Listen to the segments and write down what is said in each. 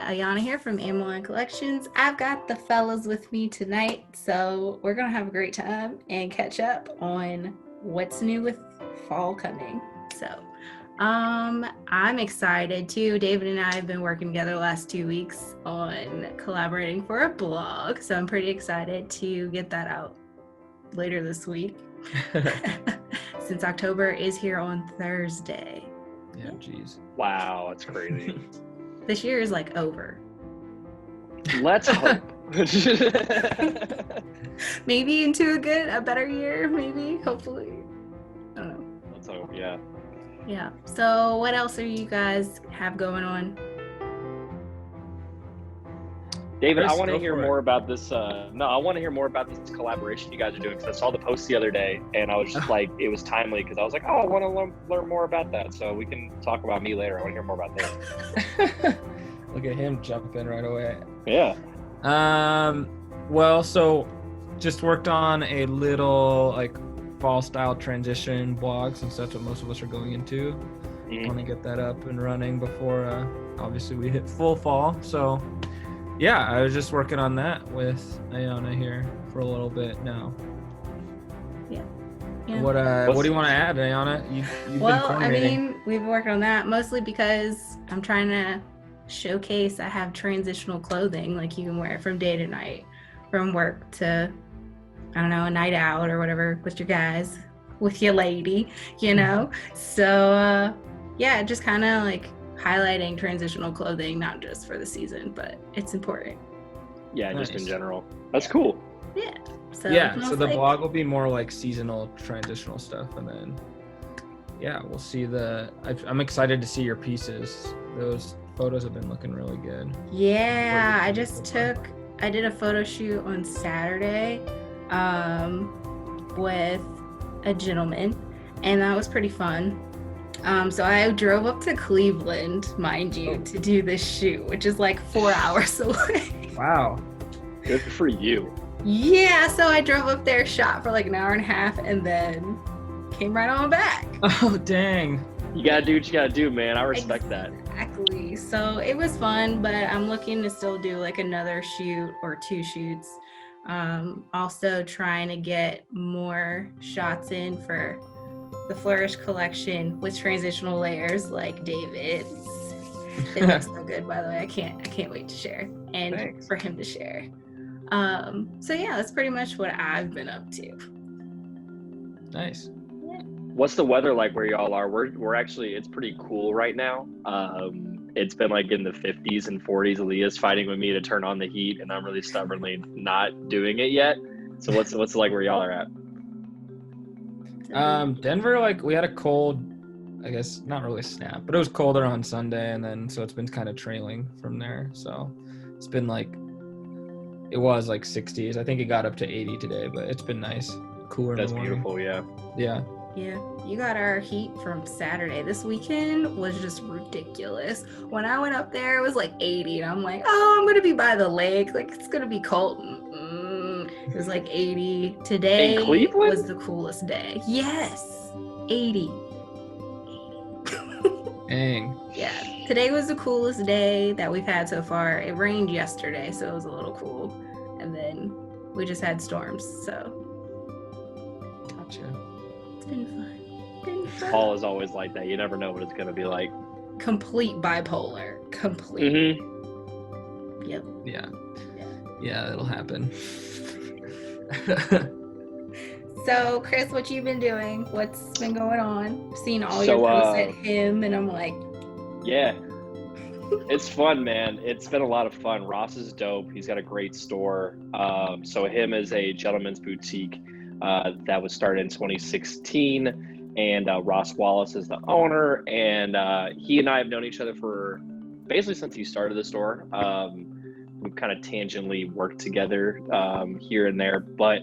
Ayana here from Am.A-line Collections. I've got the fellas with me tonight, so we're gonna have a great time and catch up on what's new with fall coming. So, I'm excited too. David and I have been working together the last 2 weeks on collaborating for a blog, so I'm pretty excited to get that out later this week. Since October is here on Thursday. Yeah, jeez. Wow, that's crazy. This year is like over. Let's hope. Maybe into a better year, maybe, hopefully. I don't know. Let's hope, yeah. Yeah. So what else are you guys have going on? David, Chris, I want to go hear for it. more about this. I want to hear more about this collaboration you guys are doing, because I saw the post the other day and I was just like, it was timely because I was like, oh, I want to learn more about that. So we can talk about me later. I want to hear more about this. Look at him jumping right away. Yeah. Well, so just worked on a little like fall style transition blog, since that's what most of us are going into. Want to get that up and running before obviously we hit full fall. So yeah, I was just working on that with Ayana here for a little bit now. Yeah. What do you want to add, Ayana? You've been coordinating. We've been working on that mostly because I'm trying to showcase I have transitional clothing, like you can wear from day to night, from work to, I don't know, a night out or whatever with your guys, with your lady, you know? So, yeah, just kind of like highlighting transitional clothing, not just for the season, but it's important. Yeah, Nice. just in general. That's cool. Yeah. So So the blog will be more like seasonal transitional stuff, and then we'll see I'm excited to see your pieces. Those photos have been looking really good. Yeah, I did a photo shoot on Saturday with a gentleman, and that was pretty fun. So I drove up to Cleveland, mind you, to do this shoot, which is like 4 hours away. Wow. Good for you. Yeah, so I drove up there, shot for like an hour and a half, and then came right on back. Oh, dang. You got to do what you got to do, man. I respect that. Exactly. So it was fun, but I'm looking to still do like another shoot or 2 shoots. Also trying to get more shots in for the Flourish collection with transitional layers like David's. It looks so good, by the way. I can't wait to share and Thanks. for him to share. So yeah, that's pretty much what I've been up to. Nice. What's the weather like where y'all are? We're actually, it's pretty cool right now. It's been like in the 50s and 40s. Aaliyah's fighting with me to turn on the heat, and I'm really stubbornly not doing it yet. So what's it like where y'all are at? Denver, like we had a cold, I guess not really snap, but it was colder on Sunday, and then so it's been kind of trailing from there. So it's been like, it was like 60s. I think it got up to 80 today, but it's been nice, cooler. That's in the morning. beautiful, yeah. Yeah. Yeah, you got our heat from Saturday. This weekend was just ridiculous. When I went up there, it was like 80, and I'm like, oh, I'm gonna be by the lake. Like, it's gonna be cold. It was like 80. Today In Cleveland? was the coolest day. Yes, 80. Dang. Yeah, today was the coolest day that we've had so far. It rained yesterday, so it was a little cool. And then we just had storms, so Gotcha. it's been fun. Fall is always like that. You never know what it's going to be like. Complete bipolar. Complete. Mm-hmm. Yep. Yeah, it'll happen. So, Chris, what you been doing? What's been going on? I've seen all So, your posts at him, and I'm like, Yeah. It's fun, man. It's been a lot of fun. Ross is dope. He's got a great store. So him is a gentleman's boutique that was started in 2016, and Ross Wallace is the owner, and he and I have known each other for basically since he started the store. We've kind of tangentially worked together here and there, but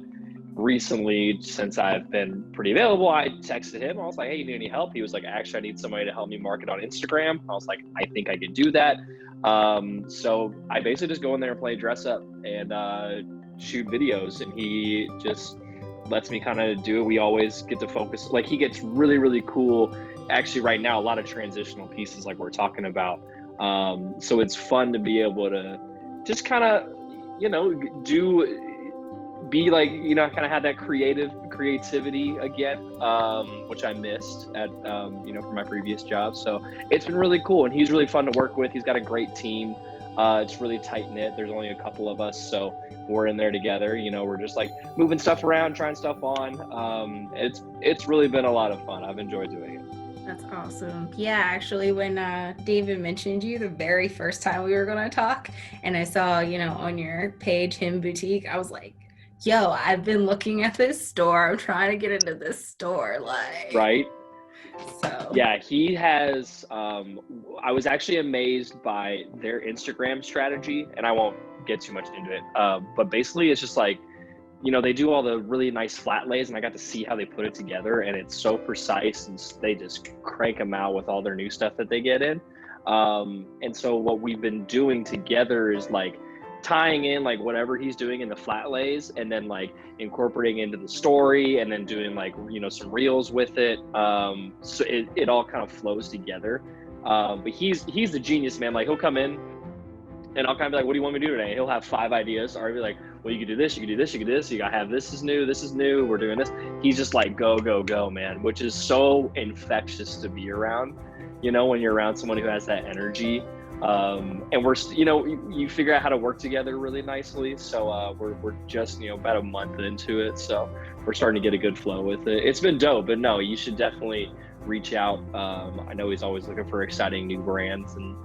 recently, since I've been pretty available, I texted him. I was like, hey, you need any help? He was like, actually, I need somebody to help me market on Instagram. I was like, I think I can do that. So I basically just go in there and play dress up and shoot videos, and he just lets me kind of do it. We always get to focus. Like, he gets really, really cool. Actually, right now, a lot of transitional pieces like we're talking about So it's fun to be able to just kind of, be like, kind of have that creativity again, which I missed at, from my previous job. So it's been really cool, and he's really fun to work with. He's got a great team. It's really tight knit. There's only a couple of us, so we're in there together. We're just like moving stuff around, trying stuff on. It's really been a lot of fun. I've enjoyed doing it. That's awesome. Yeah, actually, when David mentioned you the very first time we were going to talk, and I saw, on your page, Him Boutique, I was like, yo, I've been looking at this store. I'm trying to get into this store. Like, right. So yeah, he has, I was actually amazed by their Instagram strategy, and I won't get too much into it. But basically it's just like, they do all the really nice flat lays, and I got to see how they put it together, and it's so precise, and they just crank them out with all their new stuff that they get in. And so what we've been doing together is like tying in like whatever he's doing in the flat lays, and then like incorporating into the story, and then doing like, some reels with it. So it all kind of flows together. But he's the genius, man. Like, he'll come in and I'll kind of be like, what do you want me to do today? He'll have 5 ideas. Or I'll be like, well, you can do this, you can do this, you can do this. You gotta have this is new, we're doing this. He's just like, go, go, go, man, which is so infectious to be around, when you're around someone who has that energy. And we're, you figure out how to work together really nicely. So we're just, about a month into it. So we're starting to get a good flow with it. It's been dope, but no, you should definitely reach out. I know he's always looking for exciting new brands, and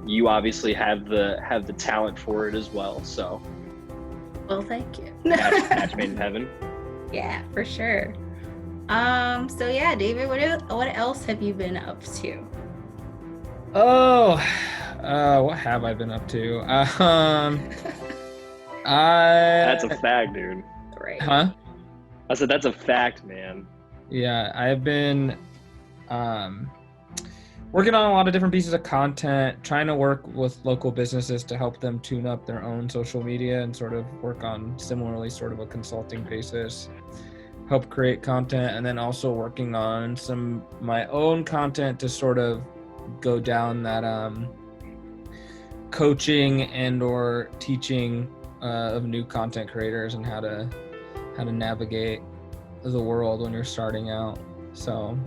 you obviously have the talent for it as well. So, well, thank you. match made in heaven. Yeah, for sure. So yeah, David, what else have you been up to? What have I been up to? That's a fact, dude. Right. Huh? I said that's a fact, man. Yeah, I've been working on a lot of different pieces of content, trying to work with local businesses to help them tune up their own social media and sort of work on similarly sort of a consulting basis, help create content, and then also working on some my own content to sort of go down that coaching and or teaching of new content creators and how to navigate the world when you're starting out. So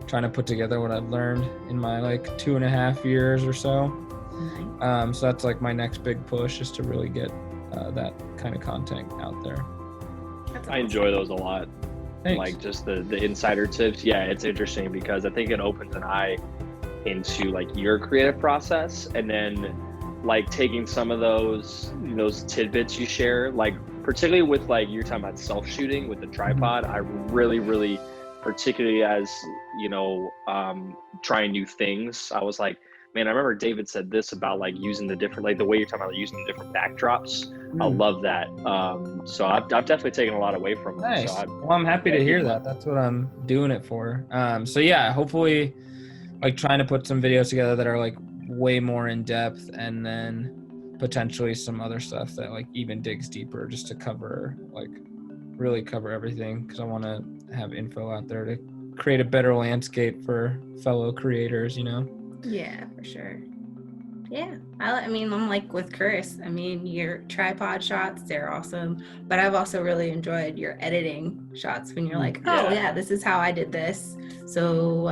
trying to put together what I've learned in my like 2.5 years or so. Nice. So that's like my next big push, is to really get that kind of content out there. That's I enjoy those a lot. Thanks. Like just the insider tips. Yeah, it's interesting because I think it opens an eye into like your creative process, and then like taking some of those tidbits you share, like particularly with like you're talking about self-shooting with the tripod. I really, particularly as trying new things, I was like, man, I remember David said this about like using the different, like the way you're talking about using the different backdrops. I love that. So I've definitely taken a lot away from it. Nice. So Well, I'm happy to hear that. That's what I'm doing it for. So yeah, hopefully like trying to put some videos together that are like way more in depth, and then potentially some other stuff that like even digs deeper, just to really cover everything, because I want to have info out there to create a better landscape for fellow creators, Yeah, for sure. Yeah, I mean, I'm like with Chris. I mean, your tripod shots, they're awesome. But I've also really enjoyed your editing shots when you're like, oh, yeah, this is how I did this. So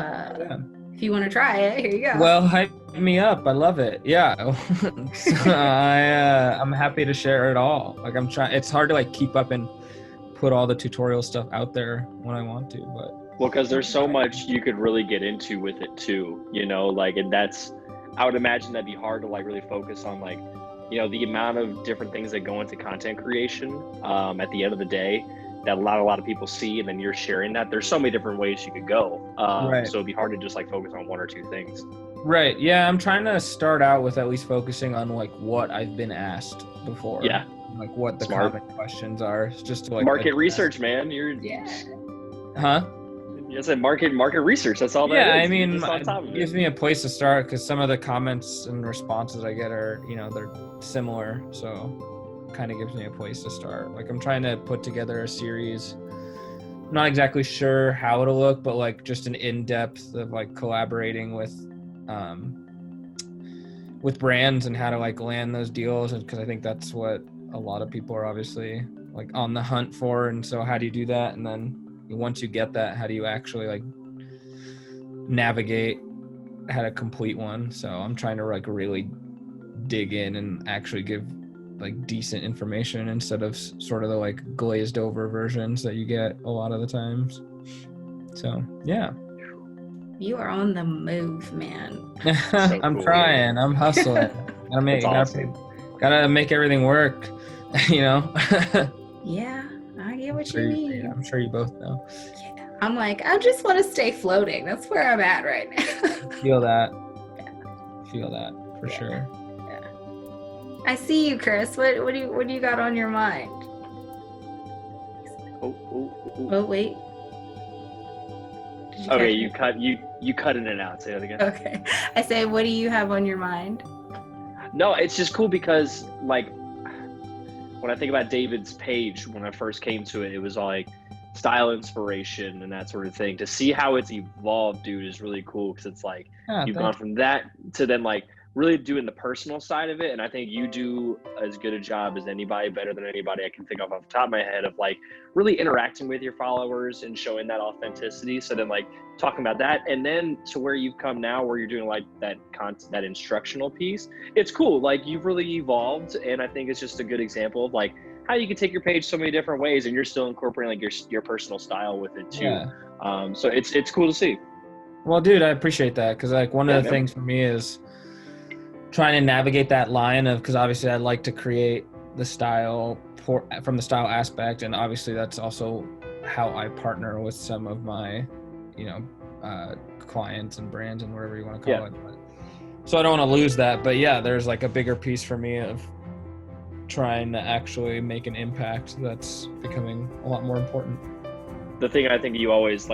if you want to try it, here you go. Well, hype me up. I love it. Yeah. So I'm happy to share it all. Like I'm trying. It's hard to like keep up and put all the tutorial stuff out there when I want to, but. Well, because there's so much you could really get into with it too, like, and that's, I would imagine that'd be hard to like really focus on like, the amount of different things that go into content creation at the end of the day that a lot of people see, and then you're sharing that. There's so many different ways you could go. Right. So it'd be hard to just like focus on 1 or 2 things. Right. Yeah. I'm trying to start out with at least focusing on like what I've been asked before. Yeah. Like what the Smart. common questions are, just to like market research, man. Huh? You said market research. That's all that is. Yeah, I mean, it gives me a place to start, because some of the comments and responses I get are, they're similar. So kind of gives me a place to start. Like I'm trying to put together a series. I'm not exactly sure how it'll look, but like just an in-depth of like collaborating with with brands and how to like land those deals, and because I think that's what a lot of people are obviously like on the hunt for. And so how do you do that? And then once you get that, how do you actually like navigate how to complete one? So I'm trying to like really dig in and actually give like decent information instead of sort of the like glazed over versions that you get a lot of the times. So yeah. You are on the move, man. I'm cool, trying. I'm hustling. Gotta make everything work. You know. Yeah, I get what you mean. I'm sure you both know. Yeah. I'm like, I just want to stay floating. That's where I'm at right now. Feel that. Feel that for sure. Yeah. I see you, Chris. What do you got on your mind? Oh wait. Okay, you cut in and out. Say that again. Okay. I say, what do you have on your mind? No, it's just cool because like when I think about David's page, when I first came to it, it was all like style inspiration and that sort of thing. To see how it's evolved, dude, is really cool because it's like you've gone from that to then like really doing the personal side of it. And I think you do as good a job as anybody, better than anybody I can think of off the top of my head, of like really interacting with your followers and showing that authenticity. So then like talking about that, and then to where you've come now where you're doing like that that instructional piece. It's cool. Like you've really evolved. And I think it's just a good example of like how you can take your page so many different ways and you're still incorporating like your personal style with it too. Yeah. So it's cool to see. Well, dude, I appreciate that. Cause like one of the things for me is trying to navigate that line of, because obviously I like to create the style from the style aspect, and obviously that's also how I partner with some of my, clients and brands and whatever you want to call it. So I don't want to lose that, but yeah, there's like a bigger piece for me of trying to actually make an impact that's becoming a lot more important. The thing I think I always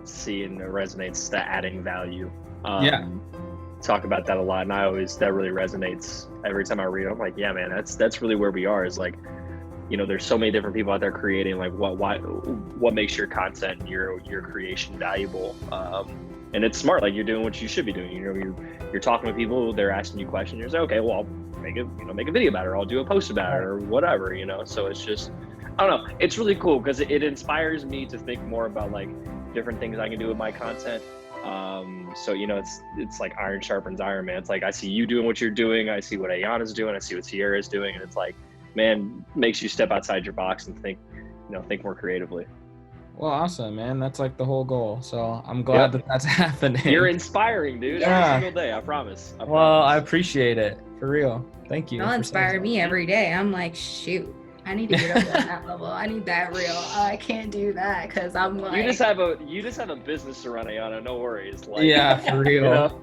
see and it resonates, the adding value. Talk about that a lot, and that really resonates every time I read it. I'm like, yeah, man, that's really where we are, is like, there's so many different people out there creating, like what makes your content and your creation valuable. And it's smart, like you're doing what you should be doing. You're talking with people, they're asking you questions, you're like, okay, well, I'll make a video about it, or I'll do a post about it, or whatever, so it's just, I don't know, it's really cool because it inspires me to think more about like different things I can do with my content. So it's like iron sharpens iron, man. It's like I see you doing what you're doing, I see what Ayana's doing, I see what Sierra's doing, and it's like, man, makes you step outside your box and think more creatively. Well, awesome, man. That's like the whole goal. So I'm glad that that's happening. You're inspiring, dude. Every single day, I promise. Well, I appreciate it, for real. Thank you. You'll inspire me every day. I'm like, shoot, I need to get up on that level. I need that real. I can't do that because I'm like. You just have a business to run, Ayana. No worries. Like, yeah, for real.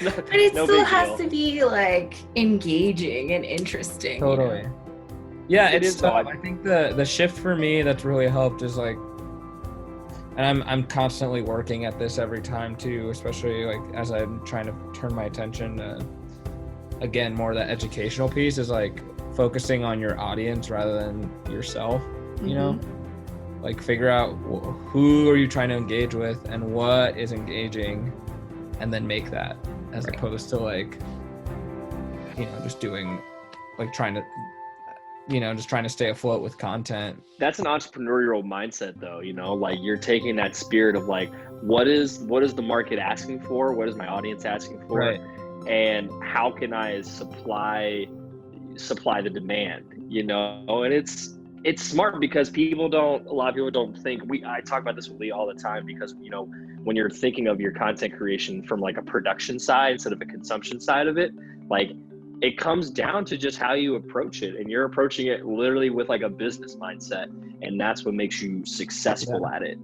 But it still has to be like engaging and interesting. Totally. Yeah, it is. I think the shift for me that's really helped is like, and I'm constantly working at this every time too, especially like as I'm trying to turn my attention to, again, more of that educational piece, is like focusing on your audience rather than yourself, like figure out who are you trying to engage with and what is engaging, and then make that, as opposed to like, just doing, like trying to, just trying to stay afloat with content. That's an entrepreneurial mindset though, like you're taking that spirit of like, what is the market asking for? What is my audience asking for? Right. And how can I supply the demand, and it's smart because a lot of people don't think, I talk about this with Lee all the time, because, when you're thinking of your content creation from like a production side instead of a consumption side of it, like it comes down to just how you approach it, and you're approaching it literally with like a business mindset, and that's what makes you successful at it.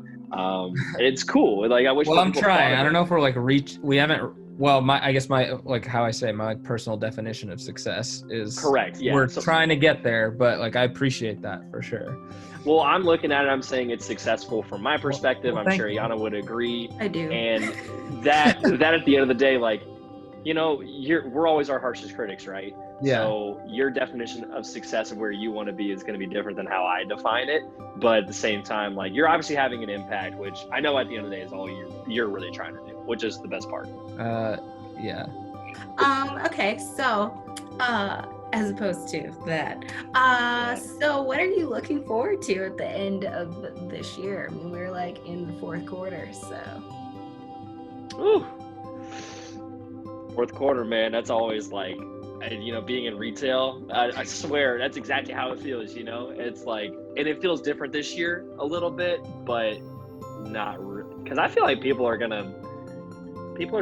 It's cool. Like I wish. Well, I'm trying. I don't know if we're like we haven't. Well, I guess my, like how I say, my personal definition of success is correct. Yeah, we're trying to get there, but like I appreciate that for sure. Well, I'm looking at it, I'm saying it's successful from my perspective. I'm sure Ayana would agree. I do. And that at the end of the day, like, we're always our harshest critics, right? Yeah. So your definition of success of where you want to be is going to be different than how I define it. But at the same time, like, you're obviously having an impact, which I know at the end of the day is all you're really trying to do, which is the best part. Yeah. Okay, so as opposed to that, so what are you looking forward to at the end of this year? I mean, we're like in the fourth quarter, so. Ooh. Fourth quarter, man, that's always like, being in retail, I swear that's exactly how it feels, It's like, and it feels different this year a little bit, but not because I feel like people are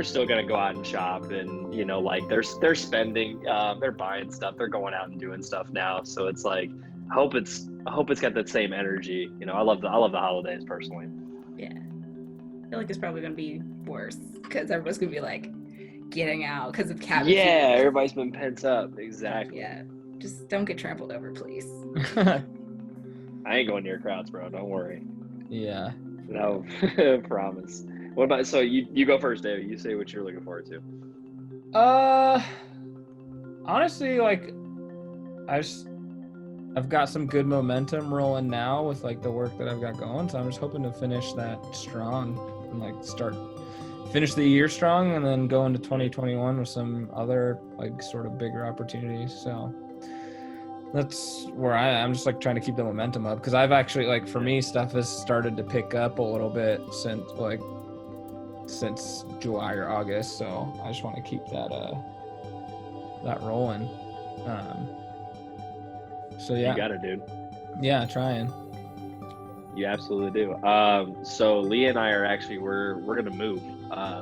still gonna go out and shop, and like they're spending, they're buying stuff, they're going out and doing stuff now. So it's like, I hope it's got that same energy. I love the holidays personally. Yeah, I feel like it's probably gonna be worse because everyone's gonna be like getting out because of cabin Yeah, fever. everybody's been pent up. Exactly. Yeah, just don't get trampled over, please. I ain't going near crowds, bro. Don't worry. Yeah. No, promise. What about, so you go first, David. You say what you're looking forward to. Honestly, like, I've got some good momentum rolling now with like the work that I've got going, so I'm just hoping to finish that strong and like finish the year strong, and then go into 2021 with some other like sort of bigger opportunities. So that's where I'm just like trying to keep the momentum up, because I've actually, like, for me, stuff has started to pick up a little bit since July or August. So I just want to keep that rolling. So yeah, You got it, dude. yeah, trying. You absolutely do. So Leah and I are actually, we're gonna move.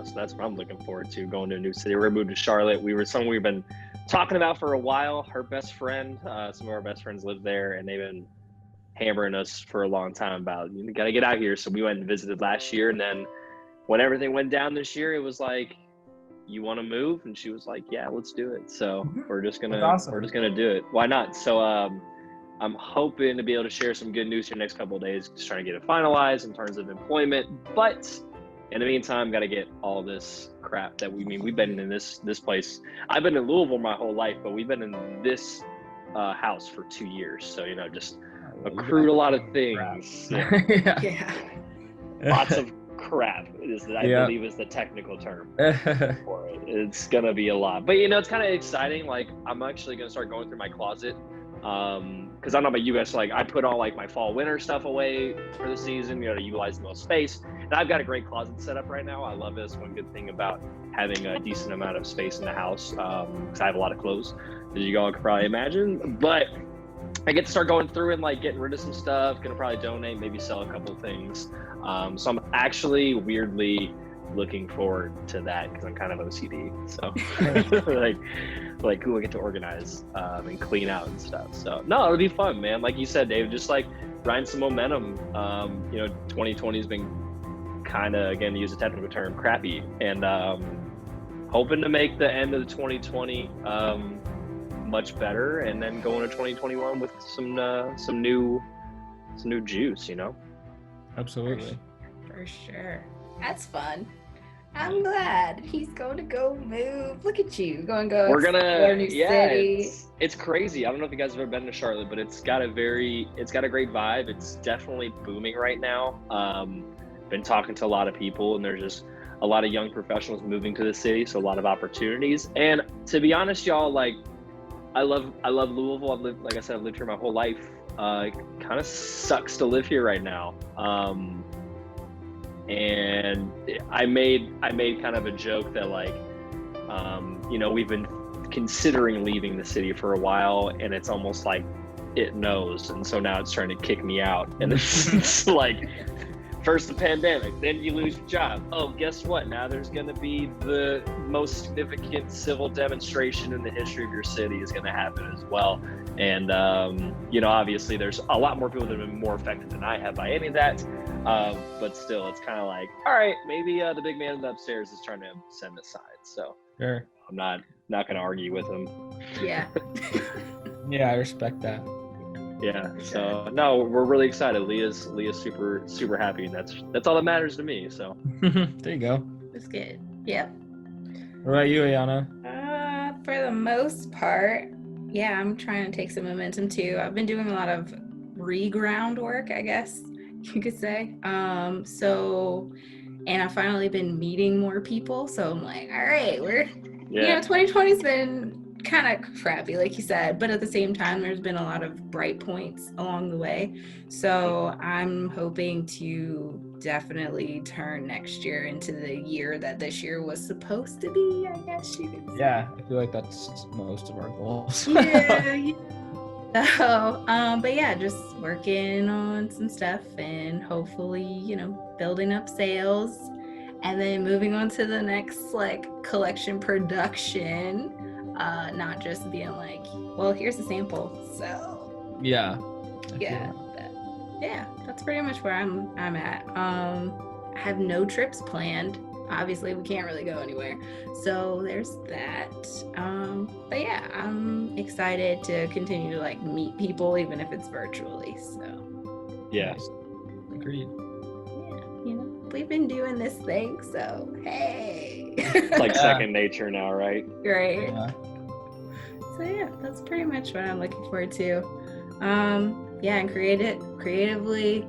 So that's what I'm looking forward to, going to a new city. We're gonna move to Charlotte. Someone we've been talking about for a while. Her best friend, some of our best friends live there, and they've been hammering us for a long time about, you gotta get out here. So we went and visited last year, and then when everything went down this year, it was like, you want to move? And she was like, yeah, let's do it. So we're just gonna do it. Why not? So I'm hoping to be able to share some good news here next couple of days, just trying to get it finalized in terms of employment. But in the meantime, got to get all this crap that we've been in this place. I've been in Louisville my whole life, but we've been in this house for 2 years. So, just accrued a lot of things. Yeah. Yeah. Lots of crap I believe is the technical term for it. It's going to be a lot. But, it's kind of exciting. Like, I'm actually going to start going through my closet. Because I don't know about you guys, so like, I put all like my fall winter stuff away for the season, to utilize the most space. And I've got a great closet set up right now. I love this. One good thing about having a decent amount of space in the house, because I have a lot of clothes, as you all can probably imagine. But I get to start going through and like getting rid of some stuff. Gonna probably donate, maybe sell a couple of things. So I'm actually weirdly looking forward to that, because I'm kind of OCD. So like who I get to organize and clean out and stuff. So no, it'll be fun, man. Like you said, Dave, just like grind some momentum. 2020 has been kind of, again, to use a technical term, crappy, and hoping to make the end of the 2020 much better, and then go into 2021 with some new juice. Absolutely. For sure. That's fun. I'm glad he's going to go move. Look at you, We're gonna explore a new city. It's crazy. I don't know if you guys have ever been to Charlotte, but it's got a great vibe. It's definitely booming right now. Been talking to a lot of people, and there's just a lot of young professionals moving to the city, so a lot of opportunities. And to be honest, y'all, like, I love Louisville. Like I said, I've lived here my whole life. It kind of sucks to live here right now. And I made kind of a joke that, like, we've been considering leaving the city for a while, and it's almost like it knows, and so now it's trying to kick me out. And it's like, first the pandemic, then you lose your job. Oh, guess what? Now there's going to be the most significant civil demonstration in the history of your city is going to happen as well. And obviously there's a lot more people that have been more affected than I have by any of that. But still, it's kind of like, all right, maybe the big man in the upstairs is trying to send aside. So Sure. I'm not going to argue with him. Yeah. Yeah, I respect that. Yeah. So no, we're really excited. Leah's super happy, and that's all that matters to me. So There you go. That's good. Yep. What about you, Ayana? For the most part, yeah, I'm trying to take some momentum too. I've been doing a lot of reground work, I guess you could say. So and I've finally been meeting more people. So I'm like, all right, we're, Yeah. 2020's been kind of crappy, like you said, but at the same time, there's been a lot of bright points along the way. So I'm hoping to definitely turn next year into the year that this year was supposed to be, I guess you could say. Yeah, I feel like that's most of our goals. Yeah. So, but yeah, just working on some stuff and hopefully, building up sales and then moving on to the next like collection production. Not just being like, well, here's a sample. So Yeah. That's pretty much where I'm at. I have no trips planned. Obviously, we can't really go anywhere. So there's that. But yeah, I'm excited to continue to like meet people, even if it's virtually. So Yeah. Agreed. Yeah, we've been doing this thing, so hey. It's like second nature now, right? Right. Yeah. So yeah, that's pretty much what I'm looking forward to. And creatively,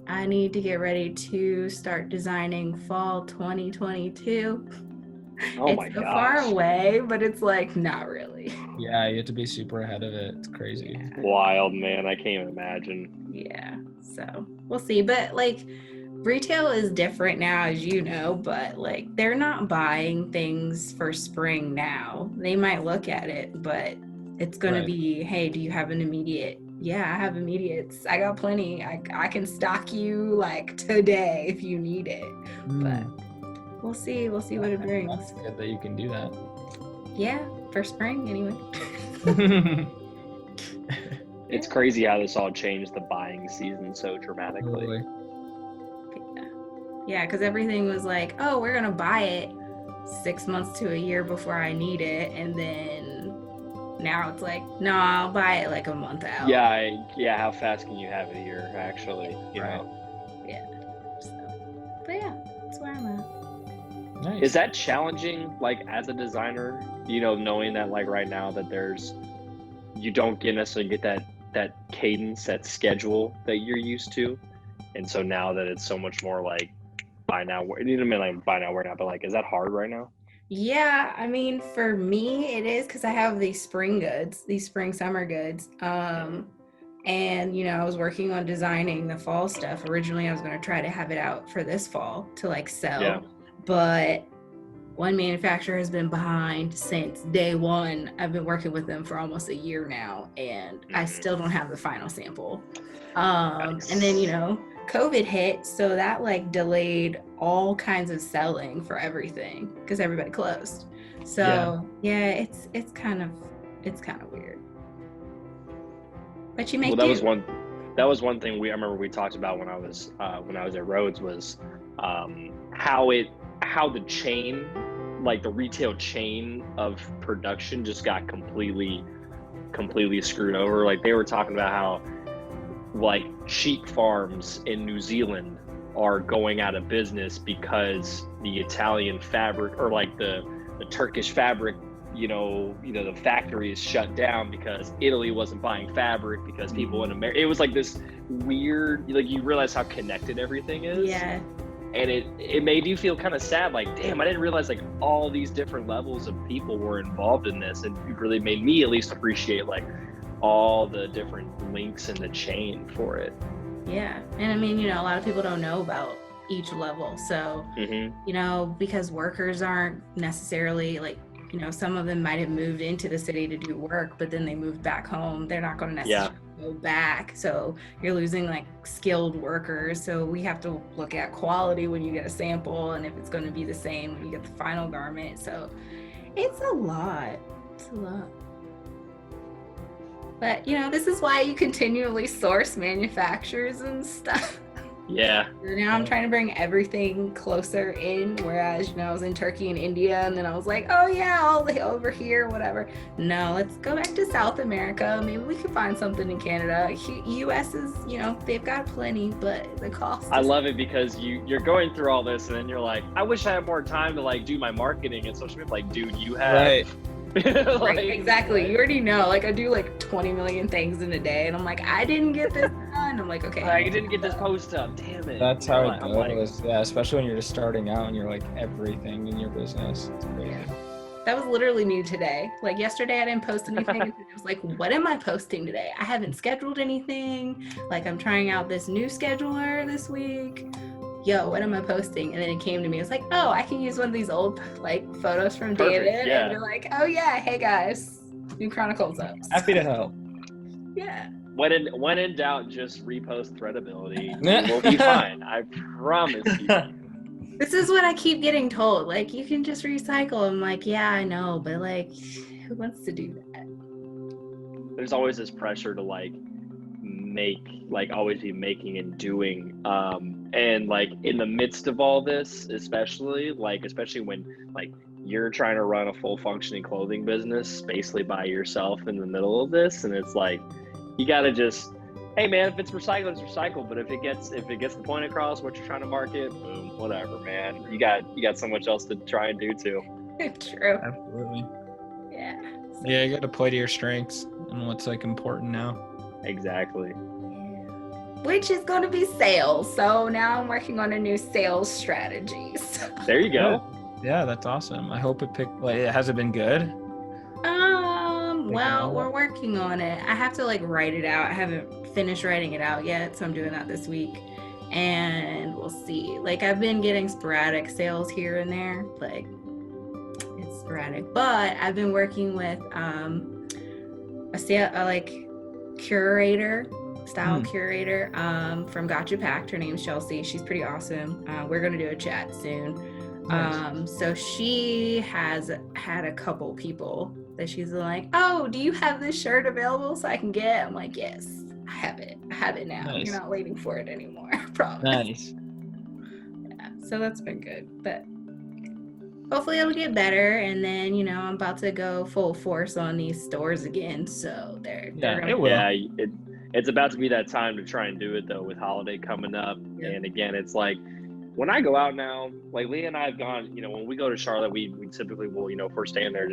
I need to get ready to start designing fall 2022. Oh my It's so gosh. far away, but it's like not really. Yeah, you have to be super ahead of it. It's crazy. Wild, man. I can't even imagine. Yeah, so we'll see. But like retail is different now, as you know, but like they're not buying things for spring now. They might look at it, but it's going to be, hey, do you have an immediate? Yeah, I have immediates. I got plenty. I can stock you like today if you need it. But we'll see what it brings. That's good that you can do that. Yeah, for spring anyway. It's crazy how this all changed the buying season so dramatically. Totally. Yeah, because everything was like, oh, we're gonna buy it 6 months to a year before I need it, and then now it's like, no, I'll buy it like a month out. Yeah. How fast can you have it here? Actually, you know. Yeah. So, but yeah, that's where I'm at. Nice. Is that challenging, like as a designer? Knowing that like right now that you don't necessarily get that cadence, that schedule that you're used to, and so now that it's so much more like buy now, buy now, wear now, but like, is that hard right now? Yeah, I mean, for me, it is because I have these spring summer goods. And, I was working on designing the fall stuff. Originally, I was going to try to have it out for this fall to like sell. Yeah. But one manufacturer has been behind since day one. I've been working with them for almost a year now, and I still don't have the final sample. Nice. And then, COVID hit, so that like delayed all kinds of selling for everything because everybody closed. So it's kind of weird. But you make that was one thing I remember we talked about when I was at Rhodes was how the chain, like the retail chain of production, just got completely screwed over. Like they were talking about how like sheep farms in New Zealand are going out of business because the Italian fabric or like the Turkish fabric, the factory is shut down because Italy wasn't buying fabric because people in America. It was like this weird, like you realize how connected everything is. Yeah. And it made you feel kind of sad, like, damn, I didn't realize like all these different levels of people were involved in this, and it really made me at least appreciate like all the different links in the chain for it. Yeah, and I mean, a lot of people don't know about each level, so because workers aren't necessarily like, some of them might have moved into the city to do work, but then they moved back home. They're not going to necessarily go back, so you're losing like skilled workers. So we have to look at quality when you get a sample, and if it's going to be the same when you get the final garment. So it's a lot. But this is why you continually source manufacturers and stuff. Yeah. Now I'm trying to bring everything closer in, whereas I was in Turkey and India, and then I was like, oh yeah, all over here, whatever. No, let's go back to South America. Maybe we could find something in Canada. US is, they've got plenty, but the cost. I love it because you're going through all this, and then you're like, I wish I had more time to like do my marketing and social media. Like, dude, you have. Right. Right, exactly. You already know, like I do like 20 million things in a day, and I'm like, I didn't get this done And I'm like, okay. I didn't get this post up. Damn it. That's how it I'm like, goes. Yeah, especially when you're just starting out and you're like everything in your business. It's crazy. Yeah. That was literally me today. Like yesterday, I didn't post anything. It was like, what am I posting today? I haven't scheduled anything. Like I'm trying out this new scheduler this week. Yo, what am I posting? And then it came to me. It's like, oh, I can use one of these old like photos from Perfect, David, yeah. and be like, oh yeah, hey guys, new Chronicles up. Happy to help. Yeah. when in doubt, just repost Threadibility. You will be fine. I promise you. This is what I keep getting told. Like, you can just recycle. I'm like, yeah, I know, but like, who wants to do that? There's always this pressure to like always be making and doing. And like in the midst of all this, especially when like you're trying to run a full functioning clothing business basically by yourself in the middle of this, and it's like you gotta just, hey man, if it's recycled, it's recycled. But if it gets the point across what you're trying to market, boom, whatever, man. You got so much else to try and do too. True. Absolutely. Yeah. Yeah, you got to play to your strengths and what's like important now. Exactly. Which is going to be sales. So now I'm working on a new sales strategy. So. There you go. Yeah, that's awesome. I hope has it been good? Well, we're working on it. I have to like write it out. I haven't finished writing it out yet, so I'm doing that this week. And we'll see. Like I've been getting sporadic sales here and there. Like it's sporadic. But I've been working with a curator, style curator from Gotcha Packed. Her name's Chelsea. She's pretty awesome. We're gonna do a chat soon. Nice. So she has had a couple people that she's like, oh, do you have this shirt available so I can get? I'm like, yes, I have it. I have it now. Nice. You're not waiting for it anymore. I promise. Nice. Yeah, so that's been good. But hopefully it'll get better. And then, I'm about to go full force on these stores again. So they're it will. Yeah, it's about to be that time to try and do it though, with holiday coming up. Yep. And again, it's like when I go out now, like Leah and I have gone, when we go to Charlotte, we typically will, if we're staying there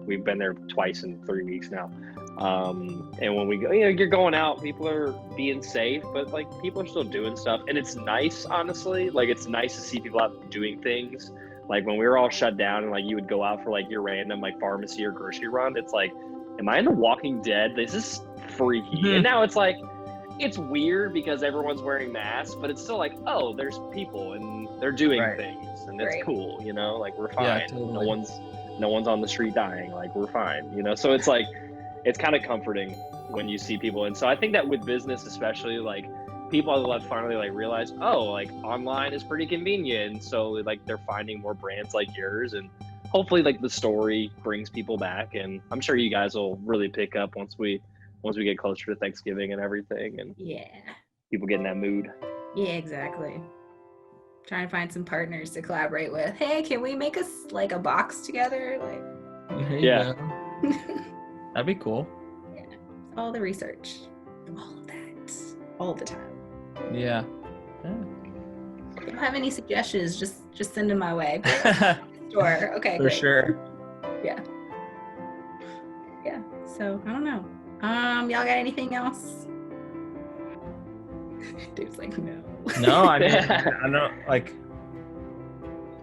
we've been there twice in 3 weeks now. And when we go, you're going out, people are being safe, but like people are still doing stuff. And it's nice, honestly, like it's nice to see people out doing things. Like when we were all shut down and like you would go out for like your random like pharmacy or grocery run, it's like, am I in The Walking Dead? This is freaky. Mm-hmm. And now it's like, it's weird because everyone's wearing masks, but it's still like, oh, there's people and they're doing things, and it's cool, like we're fine. Yeah, totally. No one's on the street dying, like we're fine, So it's like, it's kind of comforting when you see people. And so I think that with business, especially, like people have finally like realized, oh, like online is pretty convenient, and so like they're finding more brands like yours, and hopefully like the story brings people back. And I'm sure you guys will really pick up once we get closer to Thanksgiving and everything, and people get in that mood. Yeah, exactly. Trying to find some partners to collaborate with. Hey, can we make us like a box together? Like, yeah, that'd be cool. Yeah, all the research, all of that, all the time. Yeah. If you have any suggestions, just send them my way. Sure. Okay. For great. Sure. Yeah. Yeah. So I don't know. Y'all got anything else? Dude's like, no. No, I mean, I know, like,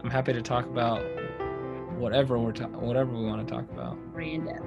I'm happy to talk about whatever we want to talk about. Random.